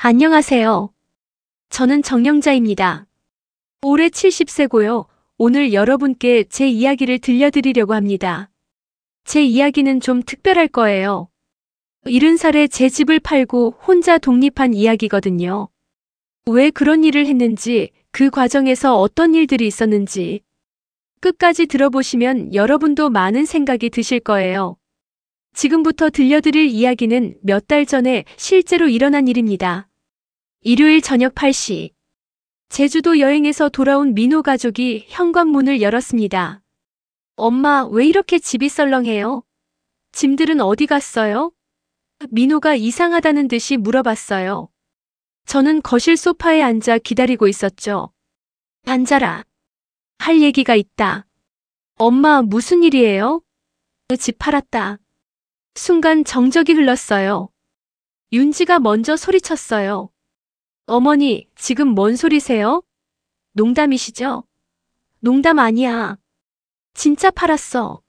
안녕하세요. 저는 정영자입니다. 올해 70세고요. 오늘 여러분께 제 이야기를 들려드리려고 합니다. 제 이야기는 좀 특별할 거예요. 70살에 제 집을 팔고 혼자 독립한 이야기거든요. 왜 그런 일을 했는지, 그 과정에서 어떤 일들이 있었는지 끝까지 들어보시면 여러분도 많은 생각이 드실 거예요. 지금부터 들려드릴 이야기는 몇 달 전에 실제로 일어난 일입니다. 일요일 저녁 8시. 제주도 여행에서 돌아온 민호 가족이 현관문을 열었습니다. 엄마, 왜 이렇게 집이 썰렁해요? 짐들은 어디 갔어요? 민호가 이상하다는 듯이 물어봤어요. 저는 거실 소파에 앉아 기다리고 있었죠. 앉아라. 할 얘기가 있다. 엄마, 무슨 일이에요? 집 팔았다. 순간 정적이 흘렀어요. 윤지가 먼저 소리쳤어요. 어머니, 지금 뭔 소리세요? 농담이시죠? 농담 아니야. 진짜 팔았어.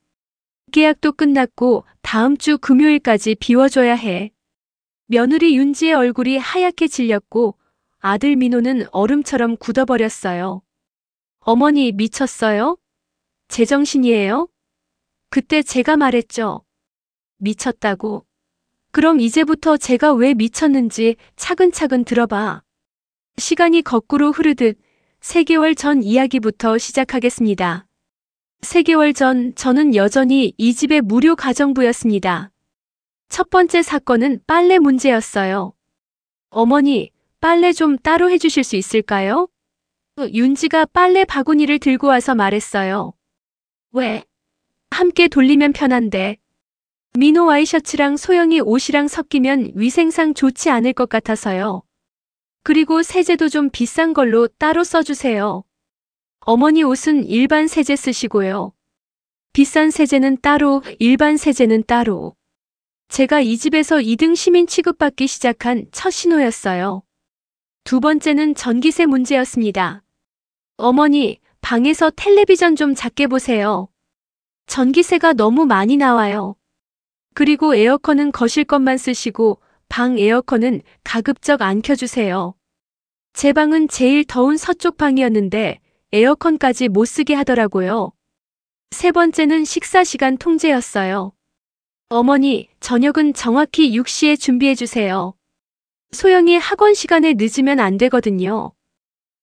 계약도 끝났고 다음 주 금요일까지 비워줘야 해. 며느리 윤지의 얼굴이 하얗게 질렸고 아들 민호는 얼음처럼 굳어버렸어요. 어머니, 미쳤어요? 제정신이에요? 그때 제가 말했죠. 미쳤다고. 그럼 이제부터 제가 왜 미쳤는지 차근차근 들어봐. 시간이 거꾸로 흐르듯 3개월 전 이야기부터 시작하겠습니다. 3개월 전 저는 여전히 이 집의 무료 가정부였습니다. 첫 번째 사건은 빨래 문제였어요. 어머니, 빨래 좀 따로 해주실 수 있을까요? 윤지가 빨래 바구니를 들고 와서 말했어요. 왜? 함께 돌리면 편한데. 민호 와이셔츠랑 소영이 옷이랑 섞이면 위생상 좋지 않을 것 같아서요. 그리고 세제도 좀 비싼 걸로 따로 써주세요. 어머니 옷은 일반 세제 쓰시고요. 비싼 세제는 따로, 일반 세제는 따로. 제가 이 집에서 2등 시민 취급받기 시작한 첫 신호였어요. 두 번째는 전기세 문제였습니다. 어머니, 방에서 텔레비전 좀 작게 보세요. 전기세가 너무 많이 나와요. 그리고 에어컨은 거실 것만 쓰시고 방 에어컨은 가급적 안 켜주세요. 제 방은 제일 더운 서쪽 방이었는데 에어컨까지 못 쓰게 하더라고요. 세 번째는 식사 시간 통제였어요. 어머니, 저녁은 정확히 6시에 준비해주세요. 소영이 학원 시간에 늦으면 안 되거든요.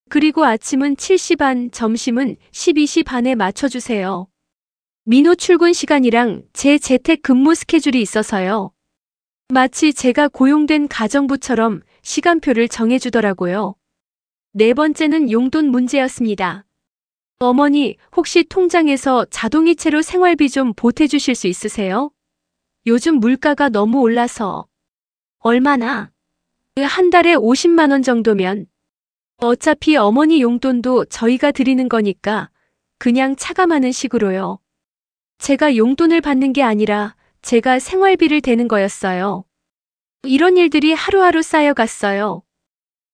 그리고 아침은 7시 반, 점심은 12시 반에 맞춰주세요. 민호 출근 시간이랑 제 재택 근무 스케줄이 있어서요. 마치 제가 고용된 가정부처럼 시간표를 정해주더라고요. 네 번째는 용돈 문제였습니다. 어머니, 혹시 통장에서 자동이체로 생활비 좀 보태주실 수 있으세요? 요즘 물가가 너무 올라서. 얼마나? 한 달에 50만 원 정도면. 어차피 어머니 용돈도 저희가 드리는 거니까 그냥 차감하는 식으로요. 제가 용돈을 받는 게 아니라 제가 생활비를 대는 거였어요. 이런 일들이 하루하루 쌓여갔어요.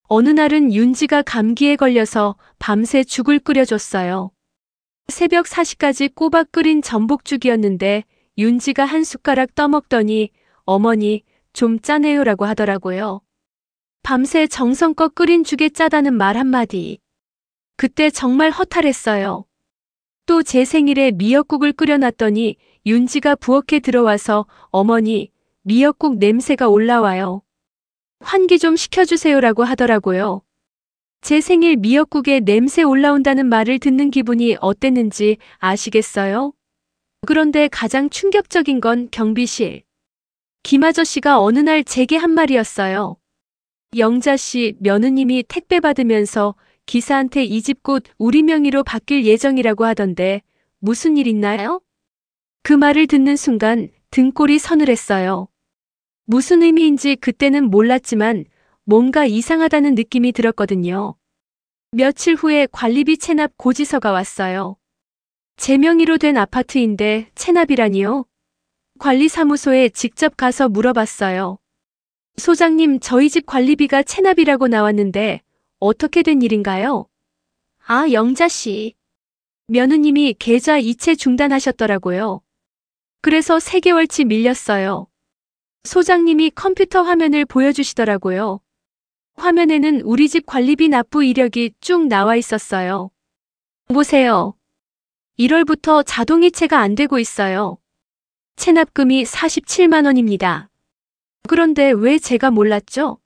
어느 날은 윤지가 감기에 걸려서 밤새 죽을 끓여줬어요. 새벽 4시까지 꼬박 끓인 전복죽이었는데 윤지가 한 숟가락 떠먹더니 어머니, 좀 짜네요라고 하더라고요. 밤새 정성껏 끓인 죽에 짜다는 말 한마디. 그때 정말 허탈했어요. 또 제 생일에 미역국을 끓여놨더니 윤지가 부엌에 들어와서 어머니, 미역국 냄새가 올라와요. 환기 좀 시켜주세요라고 하더라고요. 제 생일 미역국에 냄새 올라온다는 말을 듣는 기분이 어땠는지 아시겠어요? 그런데 가장 충격적인 건 경비실. 김 아저씨가 어느 날 제게 한 말이었어요. 영자 씨, 며느님이 택배 받으면서 기사한테 이 집 곧 우리 명의로 바뀔 예정이라고 하던데 무슨 일 있나요? 그 말을 듣는 순간 등골이 서늘했어요. 무슨 의미인지 그때는 몰랐지만 뭔가 이상하다는 느낌이 들었거든요. 며칠 후에 관리비 체납 고지서가 왔어요. 제 명의로 된 아파트인데 체납이라니요? 관리사무소에 직접 가서 물어봤어요. 소장님, 저희 집 관리비가 체납이라고 나왔는데 어떻게 된 일인가요? 아, 영자 씨. 며느님이 계좌 이체 중단하셨더라고요. 그래서 3개월치 밀렸어요. 소장님이 컴퓨터 화면을 보여주시더라고요. 화면에는 우리 집 관리비 납부 이력이 쭉 나와 있었어요. 보세요. 1월부터 자동이체가 안 되고 있어요. 체납금이 47만 원입니다. 그런데 왜 제가 몰랐죠?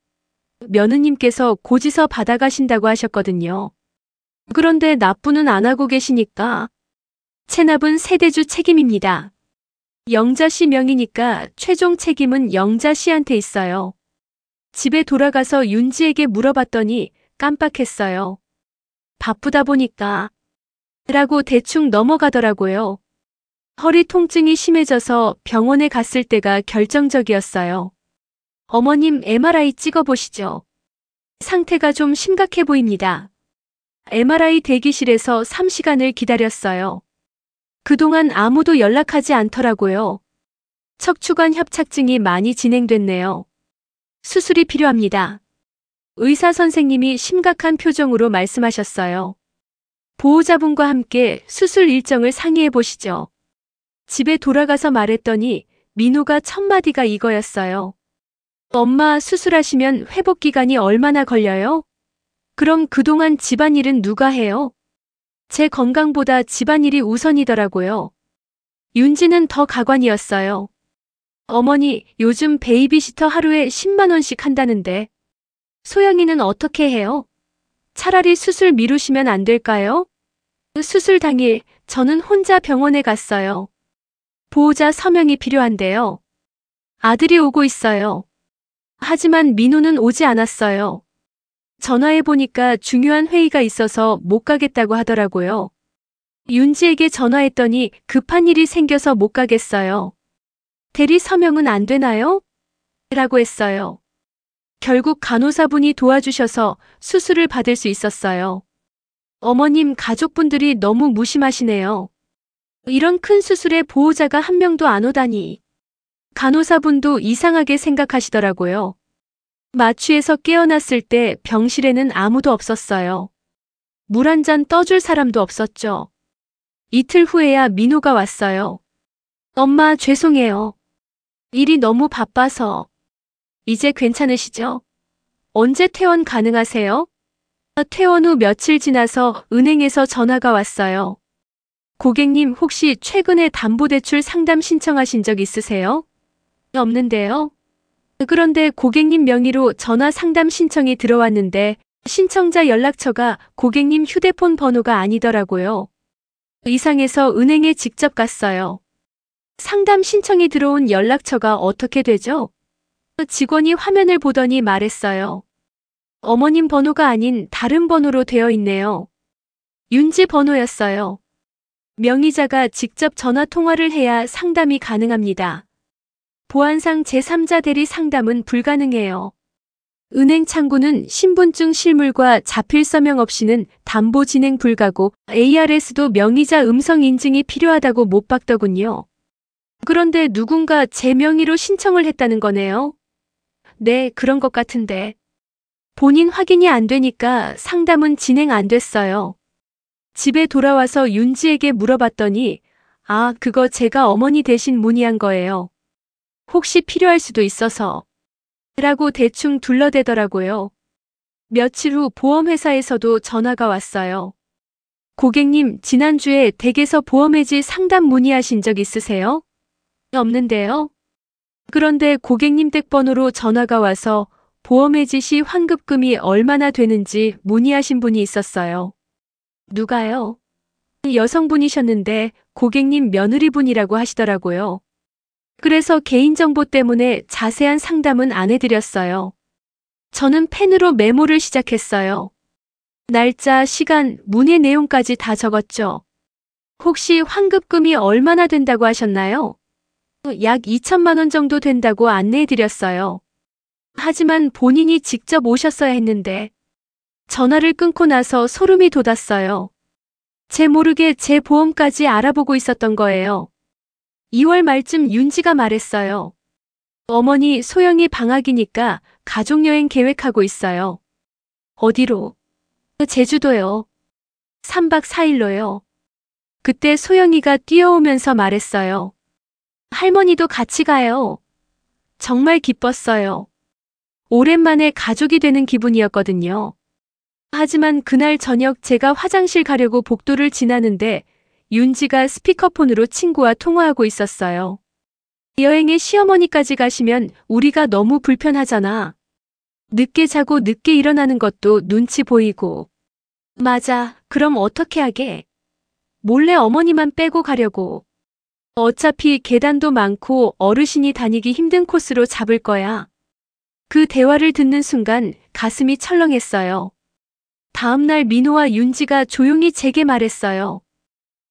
며느님께서 고지서 받아가신다고 하셨거든요. 그런데 납부는 안 하고 계시니까 체납은 세대주 책임입니다. 영자 씨 명의니까 최종 책임은 영자 씨한테 있어요. 집에 돌아가서 윤지에게 물어봤더니 깜빡했어요. 바쁘다 보니까 라고 대충 넘어가더라고요. 허리 통증이 심해져서 병원에 갔을 때가 결정적이었어요. 어머님 MRI 찍어보시죠. 상태가 좀 심각해 보입니다. MRI 대기실에서 3시간을 기다렸어요. 그동안 아무도 연락하지 않더라고요. 척추관 협착증이 많이 진행됐네요. 수술이 필요합니다. 의사 선생님이 심각한 표정으로 말씀하셨어요. 보호자분과 함께 수술 일정을 상의해 보시죠. 집에 돌아가서 말했더니 민호가 첫 마디가 이거였어요. 엄마 수술하시면 회복 기간이 얼마나 걸려요? 그럼 그동안 집안일은 누가 해요? 제 건강보다 집안일이 우선이더라고요. 윤지는 더 가관이었어요. 어머니, 요즘 베이비시터 하루에 10만 원씩 한다는데 소영이는 어떻게 해요? 차라리 수술 미루시면 안 될까요? 수술 당일 저는 혼자 병원에 갔어요. 보호자 서명이 필요한데요. 아들이 오고 있어요. 하지만 민호는 오지 않았어요. 전화해보니까 중요한 회의가 있어서 못 가겠다고 하더라고요. 윤지에게 전화했더니 급한 일이 생겨서 못 가겠어요. 대리 서명은 안 되나요? 라고 했어요. 결국 간호사분이 도와주셔서 수술을 받을 수 있었어요. 어머님 가족분들이 너무 무심하시네요. 이런 큰 수술에 보호자가 한 명도 안 오다니. 간호사분도 이상하게 생각하시더라고요. 마취에서 깨어났을 때 병실에는 아무도 없었어요. 물 한 잔 떠줄 사람도 없었죠. 이틀 후에야 민호가 왔어요. 엄마 죄송해요. 일이 너무 바빠서. 이제 괜찮으시죠? 언제 퇴원 가능하세요? 퇴원 후 며칠 지나서 은행에서 전화가 왔어요. 고객님 혹시 최근에 담보대출 상담 신청하신 적 있으세요? 없는데요. 그런데 고객님 명의로 전화 상담 신청이 들어왔는데 신청자 연락처가 고객님 휴대폰 번호가 아니더라고요. 이상해서 은행에 직접 갔어요. 상담 신청이 들어온 연락처가 어떻게 되죠? 직원이 화면을 보더니 말했어요. 어머님 번호가 아닌 다른 번호로 되어 있네요. 윤지 번호였어요. 명의자가 직접 전화 통화를 해야 상담이 가능합니다. 보안상 제3자 대리 상담은 불가능해요. 은행 창구는 신분증 실물과 자필 서명 없이는 담보 진행 불가고 ARS도 명의자 음성 인증이 필요하다고 못 박더군요. 그런데 누군가 제 명의로 신청을 했다는 거네요. 네, 그런 것 같은데. 본인 확인이 안 되니까 상담은 진행 안 됐어요. 집에 돌아와서 윤지에게 물어봤더니 아, 그거 제가 어머니 대신 문의한 거예요. 혹시 필요할 수도 있어서 라고 대충 둘러대더라고요. 며칠 후 보험회사에서도 전화가 왔어요. 고객님, 지난주에 댁에서 보험해지 상담 문의하신 적 있으세요? 없는데요. 그런데 고객님 댁 번호로 전화가 와서 보험해지 시 환급금이 얼마나 되는지 문의하신 분이 있었어요. 누가요? 여성분이셨는데 고객님 며느리분이라고 하시더라고요. 그래서 개인정보 때문에 자세한 상담은 안 해드렸어요. 저는 펜으로 메모를 시작했어요. 날짜, 시간, 문의 내용까지 다 적었죠. 혹시 환급금이 얼마나 된다고 하셨나요? 약 2천만 원 정도 된다고 안내해드렸어요. 하지만 본인이 직접 오셨어야 했는데 전화를 끊고 나서 소름이 돋았어요. 제 모르게 제 보험까지 알아보고 있었던 거예요. 2월 말쯤 윤지가 말했어요. 어머니, 소영이 방학이니까 가족여행 계획하고 있어요. 어디로? 제주도요. 3박 4일로요. 그때 소영이가 뛰어오면서 말했어요. 할머니도 같이 가요. 정말 기뻤어요. 오랜만에 가족이 되는 기분이었거든요. 하지만 그날 저녁 제가 화장실 가려고 복도를 지나는데 윤지가 스피커폰으로 친구와 통화하고 있었어요. 여행에 시어머니까지 가시면 우리가 너무 불편하잖아. 늦게 자고 늦게 일어나는 것도 눈치 보이고. 맞아. 그럼 어떻게 하게? 몰래 어머니만 빼고 가려고. 어차피 계단도 많고 어르신이 다니기 힘든 코스로 잡을 거야. 그 대화를 듣는 순간 가슴이 철렁했어요. 다음날 민호와 윤지가 조용히 제게 말했어요.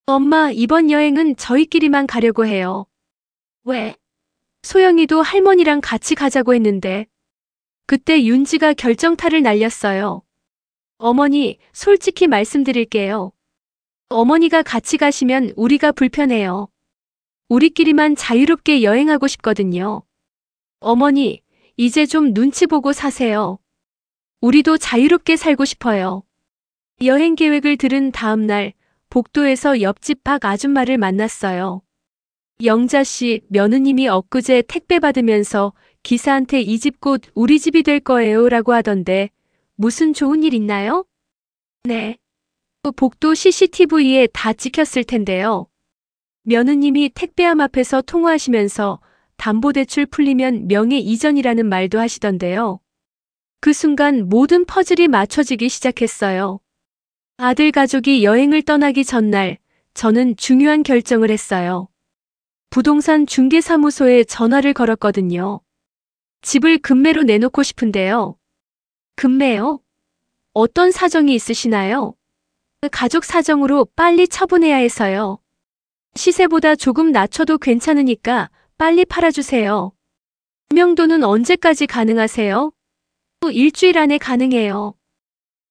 엄마, 이번 여행은 저희끼리만 가려고 해요. 왜? 소영이도 할머니랑 같이 가자고 했는데. 그때 윤지가 결정타를 날렸어요. 어머니, 솔직히 말씀드릴게요. 어머니가 같이 가시면 우리가 불편해요. 우리끼리만 자유롭게 여행하고 싶거든요. 어머니, 이제 좀 눈치 보고 사세요. 우리도 자유롭게 살고 싶어요. 여행 계획을 들은 다음 날 복도에서 옆집 박 아줌마를 만났어요. 영자 씨, 며느님이 엊그제 택배 받으면서 기사한테 이 집 곧 우리 집이 될 거예요 라고 하던데 무슨 좋은 일 있나요? 네. 복도 CCTV에 다 찍혔을 텐데요. 며느님이 택배함 앞에서 통화하시면서 담보대출 풀리면 명예 이전이라는 말도 하시던데요. 그 순간 모든 퍼즐이 맞춰지기 시작했어요. 아들 가족이 여행을 떠나기 전날 저는 중요한 결정을 했어요. 부동산 중개사무소에 전화를 걸었거든요. 집을 금매로 내놓고 싶은데요. 금매요? 어떤 사정이 있으시나요? 가족 사정으로 빨리 처분해야 해서요. 시세보다 조금 낮춰도 괜찮으니까 빨리 팔아주세요. 명도는 언제까지 가능하세요? 일주일 안에 가능해요.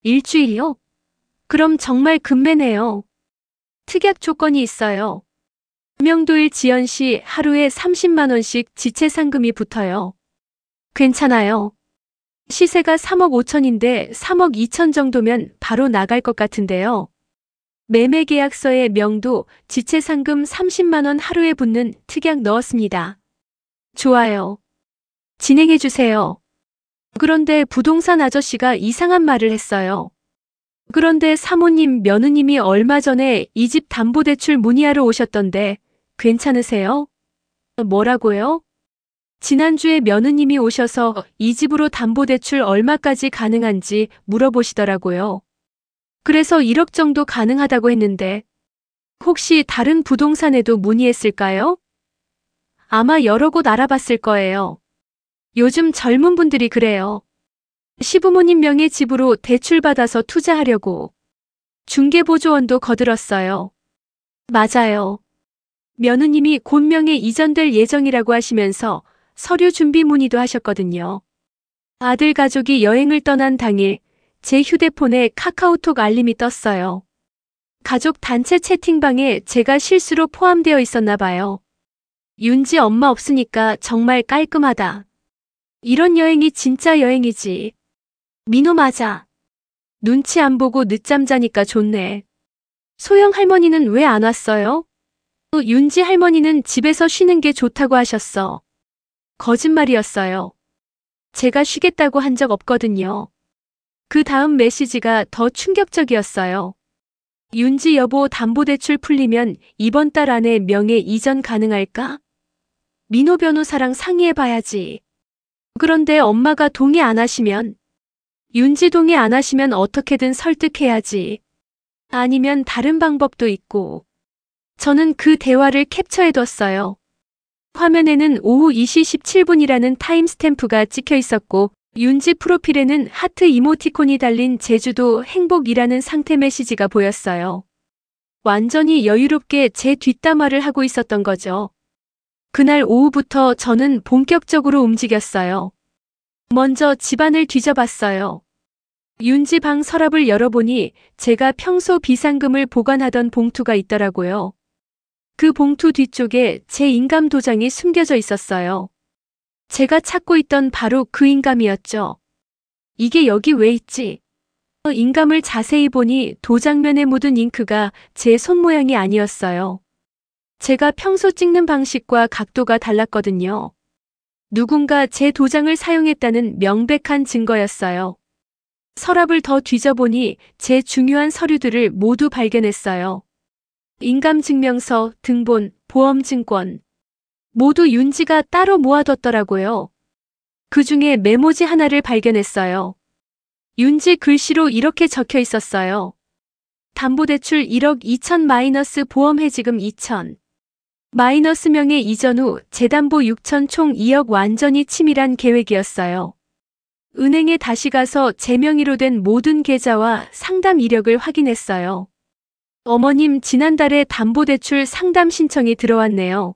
일주일이요? 그럼 정말 금매네요. 특약 조건이 있어요. 명도일 지연 시 하루에 30만 원씩 지체 상금이 붙어요. 괜찮아요. 시세가 3억 5천인데 3억 2천 정도면 바로 나갈 것 같은데요. 매매 계약서에 명도, 지체 상금 30만 원 하루에 붙는 특약 넣었습니다. 좋아요. 진행해 주세요. 그런데 부동산 아저씨가 이상한 말을 했어요. 그런데 사모님, 며느님이 얼마 전에 이 집 담보대출 문의하러 오셨던데 괜찮으세요? 뭐라고요? 지난주에 며느님이 오셔서 이 집으로 담보대출 얼마까지 가능한지 물어보시더라고요. 그래서 1억 정도 가능하다고 했는데 혹시 다른 부동산에도 문의했을까요? 아마 여러 곳 알아봤을 거예요. 요즘 젊은 분들이 그래요. 시부모님 명의 집으로 대출받아서 투자하려고. 중개보조원도 거들었어요. 맞아요. 며느님이 곧 명의 이전될 예정이라고 하시면서 서류 준비 문의도 하셨거든요. 아들 가족이 여행을 떠난 당일 제 휴대폰에 카카오톡 알림이 떴어요. 가족 단체 채팅방에 제가 실수로 포함되어 있었나 봐요. 윤지 엄마 없으니까 정말 깔끔하다. 이런 여행이 진짜 여행이지. 민호 맞아. 눈치 안 보고 늦잠 자니까 좋네. 소영 할머니는 왜 안 왔어요? 윤지 할머니는 집에서 쉬는 게 좋다고 하셨어. 거짓말이었어요. 제가 쉬겠다고 한 적 없거든요. 그 다음 메시지가 더 충격적이었어요. 윤지 여보, 담보대출 풀리면 이번 달 안에 명예 이전 가능할까? 민호 변호사랑 상의해봐야지. 그런데 엄마가 동의 안 하시면? 윤지 동의 안 하시면 어떻게든 설득해야지. 아니면 다른 방법도 있고. 저는 그 대화를 캡처해뒀어요. 화면에는 오후 2시 17분이라는 타임스탬프가 찍혀 있었고 윤지 프로필에는 하트 이모티콘이 달린 제주도 행복이라는 상태 메시지가 보였어요. 완전히 여유롭게 제 뒷담화를 하고 있었던 거죠. 그날 오후부터 저는 본격적으로 움직였어요. 먼저 집안을 뒤져봤어요. 윤지 방 서랍을 열어보니 제가 평소 비상금을 보관하던 봉투가 있더라고요. 그 봉투 뒤쪽에 제 인감 도장이 숨겨져 있었어요. 제가 찾고 있던 바로 그 인감이었죠. 이게 여기 왜 있지? 인감을 자세히 보니 도장면에 묻은 잉크가 제 손 모양이 아니었어요. 제가 평소 찍는 방식과 각도가 달랐거든요. 누군가 제 도장을 사용했다는 명백한 증거였어요. 서랍을 더 뒤져보니 제 중요한 서류들을 모두 발견했어요. 인감증명서, 등본, 보험증권. 모두 윤지가 따로 모아뒀더라고요. 그 중에 메모지 하나를 발견했어요. 윤지 글씨로 이렇게 적혀 있었어요. 담보대출 1억 2천 마이너스 보험해지금 2천. 마이너스 명의 이전 후 재담보 6천 총 2억 완전히 치밀한 계획이었어요. 은행에 다시 가서 제 명의로 된 모든 계좌와 상담 이력을 확인했어요. 어머님, 지난달에 담보대출 상담 신청이 들어왔네요.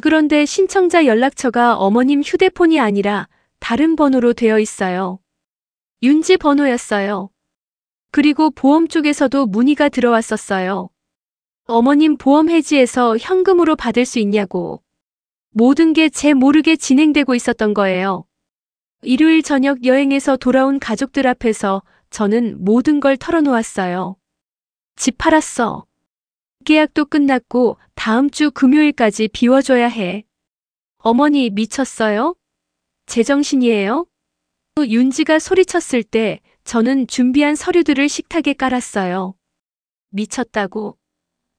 그런데 신청자 연락처가 어머님 휴대폰이 아니라 다른 번호로 되어 있어요. 윤지 번호였어요. 그리고 보험 쪽에서도 문의가 들어왔었어요. 어머님 보험 해지해서 현금으로 받을 수 있냐고. 모든 게 제 모르게 진행되고 있었던 거예요. 일요일 저녁 여행에서 돌아온 가족들 앞에서 저는 모든 걸 털어놓았어요. 집 팔았어. 계약도 끝났고 다음 주 금요일까지 비워줘야 해. 어머니 미쳤어요? 제정신이에요? 윤지가 소리쳤을 때 저는 준비한 서류들을 식탁에 깔았어요. 미쳤다고?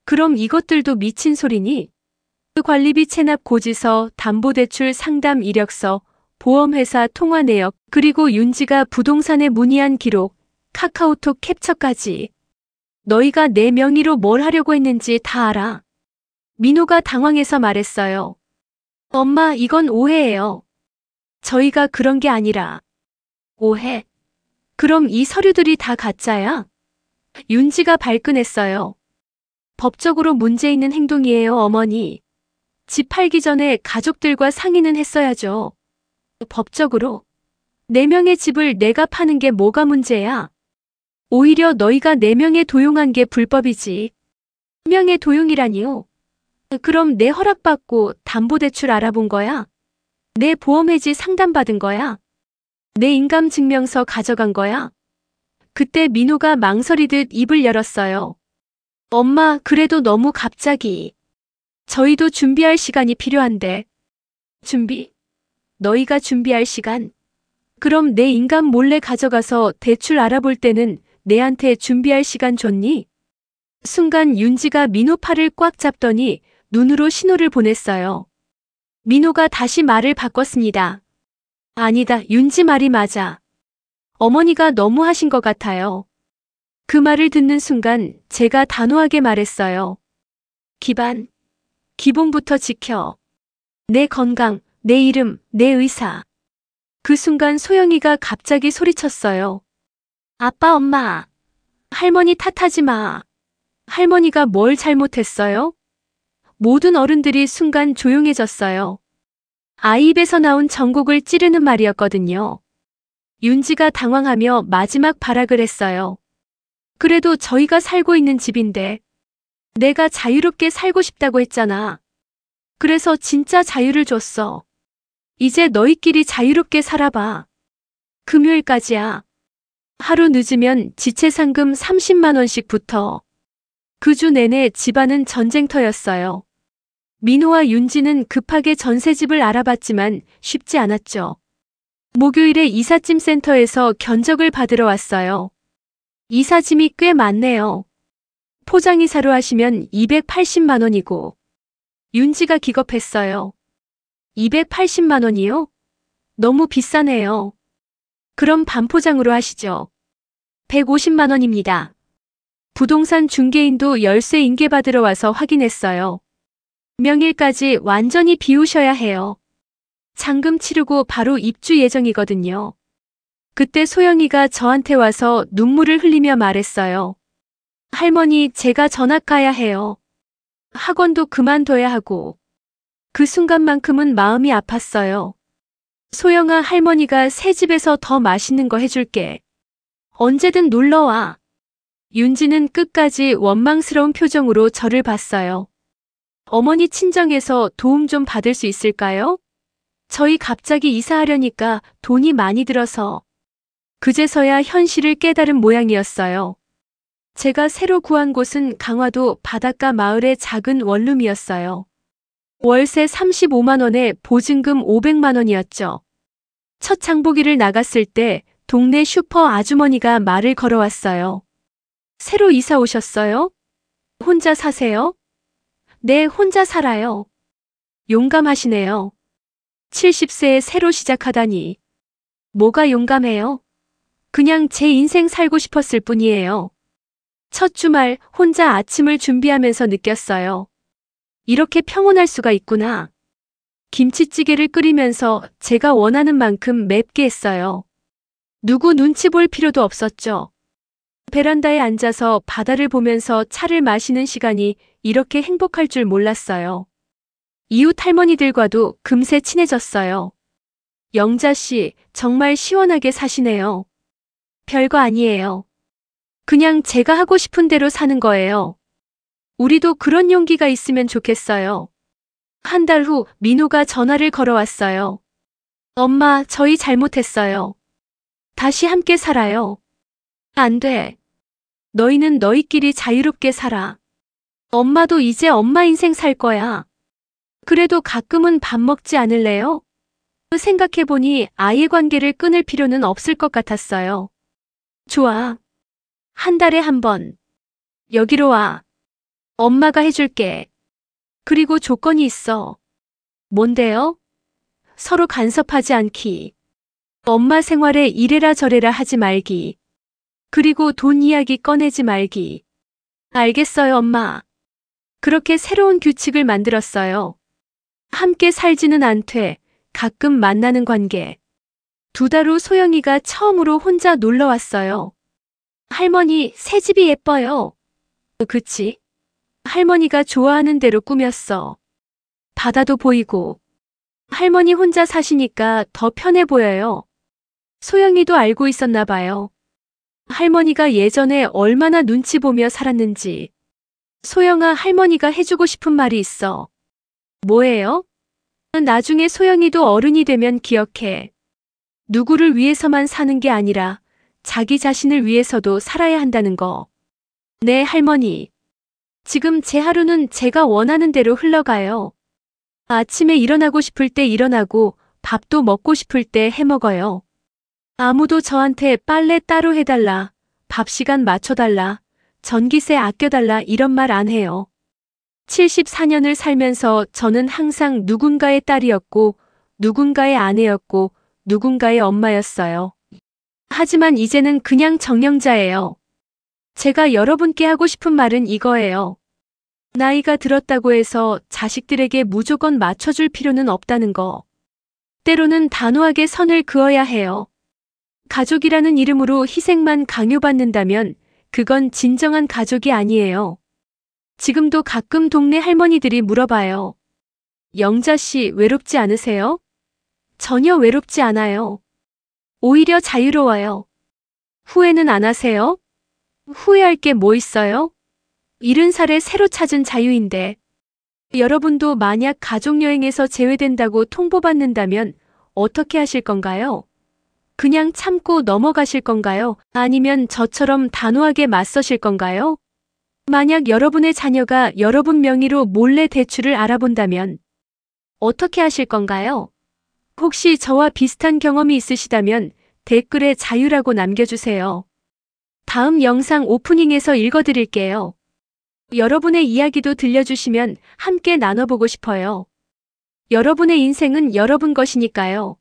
그럼 이것들도 미친 소리니? 관리비 체납 고지서, 담보대출 상담 이력서, 보험회사 통화 내역, 그리고 윤지가 부동산에 문의한 기록, 카카오톡 캡처까지. 너희가 내 명의로 뭘 하려고 했는지 다 알아. 민호가 당황해서 말했어요. 엄마, 이건 오해예요. 저희가 그런 게 아니라. 오해? 그럼 이 서류들이 다 가짜야? 윤지가 발끈했어요. 법적으로 문제 있는 행동이에요, 어머니. 집 팔기 전에 가족들과 상의는 했어야죠. 법적으로? 네 명의 집을 내가 파는 게 뭐가 문제야? 오히려 너희가 네 명에 도용한 게 불법이지. 명예 도용이라니요? 그럼 내 허락받고 담보대출 알아본 거야? 내 보험해지 상담받은 거야? 내 인감증명서 가져간 거야? 그때 민호가 망설이듯 입을 열었어요. 엄마, 그래도 너무 갑자기. 저희도 준비할 시간이 필요한데. 준비? 너희가 준비할 시간? 그럼 내 인감 몰래 가져가서 대출 알아볼 때는 내한테 준비할 시간 줬니? 순간 윤지가 민호 팔을 꽉 잡더니 눈으로 신호를 보냈어요. 민호가 다시 말을 바꿨습니다. 아니다, 윤지 말이 맞아. 어머니가 너무 하신 것 같아요. 그 말을 듣는 순간 제가 단호하게 말했어요. 기본부터 지켜. 내 건강, 내 이름, 내 의사. 그 순간 소영이가 갑자기 소리쳤어요. 아빠, 엄마. 할머니 탓하지 마. 할머니가 뭘 잘못했어요? 모든 어른들이 순간 조용해졌어요. 아이 입에서 나온 전곡을 찌르는 말이었거든요. 윤지가 당황하며 마지막 발악을 했어요. 그래도 저희가 살고 있는 집인데. 내가 자유롭게 살고 싶다고 했잖아. 그래서 진짜 자유를 줬어. 이제 너희끼리 자유롭게 살아봐. 금요일까지야. 하루 늦으면 지체상금 30만 원씩 붙어. 그 주 내내 집안은 전쟁터였어요. 민호와 윤지는 급하게 전세집을 알아봤지만 쉽지 않았죠. 목요일에 이삿짐 센터에서 견적을 받으러 왔어요. 이삿짐이 꽤 많네요. 포장이사로 하시면 280만 원이고. 윤지가 기겁했어요. 280만 원이요? 너무 비싸네요. 그럼 반포장으로 하시죠. 150만 원입니다. 부동산 중개인도 열쇠 인계받으러 와서 확인했어요. 명일까지 완전히 비우셔야 해요. 잔금 치르고 바로 입주 예정이거든요. 그때 소영이가 저한테 와서 눈물을 흘리며 말했어요. 할머니, 제가 전학 가야 해요. 학원도 그만둬야 하고. 그 순간만큼은 마음이 아팠어요. 소영아, 할머니가 새 집에서 더 맛있는 거 해줄게. 언제든 놀러와. 윤지는 끝까지 원망스러운 표정으로 저를 봤어요. 어머니 친정에서 도움 좀 받을 수 있을까요? 저희 갑자기 이사하려니까 돈이 많이 들어서. 그제서야 현실을 깨달은 모양이었어요. 제가 새로 구한 곳은 강화도 바닷가 마을의 작은 원룸이었어요. 월세 35만 원에 보증금 500만 원이었죠. 첫 장보기를 나갔을 때 동네 슈퍼 아주머니가 말을 걸어왔어요. 새로 이사 오셨어요? 혼자 사세요? 네, 혼자 살아요. 용감하시네요. 70세에 새로 시작하다니. 뭐가 용감해요? 그냥 제 인생 살고 싶었을 뿐이에요. 첫 주말 혼자 아침을 준비하면서 느꼈어요. 이렇게 평온할 수가 있구나. 김치찌개를 끓이면서 제가 원하는 만큼 맵게 했어요. 누구 눈치 볼 필요도 없었죠. 베란다에 앉아서 바다를 보면서 차를 마시는 시간이 이렇게 행복할 줄 몰랐어요. 이웃 할머니들과도 금세 친해졌어요. 영자 씨, 정말 시원하게 사시네요. 별거 아니에요. 그냥 제가 하고 싶은 대로 사는 거예요. 우리도 그런 용기가 있으면 좋겠어요. 한 달 후 민호가 전화를 걸어왔어요. 엄마, 저희 잘못했어요. 다시 함께 살아요. 안 돼. 너희는 너희끼리 자유롭게 살아. 엄마도 이제 엄마 인생 살 거야. 그래도 가끔은 밥 먹지 않을래요? 생각해보니 아이의 관계를 끊을 필요는 없을 것 같았어요. 좋아. 한 달에 한 번. 여기로 와. 엄마가 해줄게. 그리고 조건이 있어. 뭔데요? 서로 간섭하지 않기. 엄마 생활에 이래라 저래라 하지 말기. 그리고 돈 이야기 꺼내지 말기. 알겠어요, 엄마. 그렇게 새로운 규칙을 만들었어요. 함께 살지는 않되 가끔 만나는 관계. 2달 후 소영이가 처음으로 혼자 놀러 왔어요. 할머니, 새 집이 예뻐요. 그치? 할머니가 좋아하는 대로 꾸몄어. 바다도 보이고. 할머니 혼자 사시니까 더 편해 보여요. 소영이도 알고 있었나 봐요. 할머니가 예전에 얼마나 눈치 보며 살았는지. 소영아, 할머니가 해주고 싶은 말이 있어. 뭐예요? 나중에 소영이도 어른이 되면 기억해. 누구를 위해서만 사는 게 아니라 자기 자신을 위해서도 살아야 한다는 거. 네, 할머니. 지금 제 하루는 제가 원하는 대로 흘러가요. 아침에 일어나고 싶을 때 일어나고 밥도 먹고 싶을 때 해먹어요. 아무도 저한테 빨래 따로 해달라, 밥 시간 맞춰달라, 전기세 아껴달라 이런 말 안 해요. 74년을 살면서 저는 항상 누군가의 딸이었고, 누군가의 아내였고, 누군가의 엄마였어요. 하지만 이제는 그냥 정령자예요. 제가 여러분께 하고 싶은 말은 이거예요. 나이가 들었다고 해서 자식들에게 무조건 맞춰줄 필요는 없다는 거. 때로는 단호하게 선을 그어야 해요. 가족이라는 이름으로 희생만 강요받는다면 그건 진정한 가족이 아니에요. 지금도 가끔 동네 할머니들이 물어봐요. 영자 씨, 외롭지 않으세요? 전혀 외롭지 않아요. 오히려 자유로워요. 후회는 안 하세요? 후회할 게 뭐 있어요? 70살에 새로 찾은 자유인데. 여러분도 만약 가족여행에서 제외된다고 통보받는다면 어떻게 하실 건가요? 그냥 참고 넘어가실 건가요? 아니면 저처럼 단호하게 맞서실 건가요? 만약 여러분의 자녀가 여러분 명의로 몰래 대출을 알아본다면 어떻게 하실 건가요? 혹시 저와 비슷한 경험이 있으시다면 댓글에 자유라고 남겨주세요. 다음 영상 오프닝에서 읽어드릴게요. 여러분의 이야기도 들려주시면 함께 나눠보고 싶어요. 여러분의 인생은 여러분 것이니까요.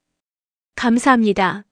감사합니다.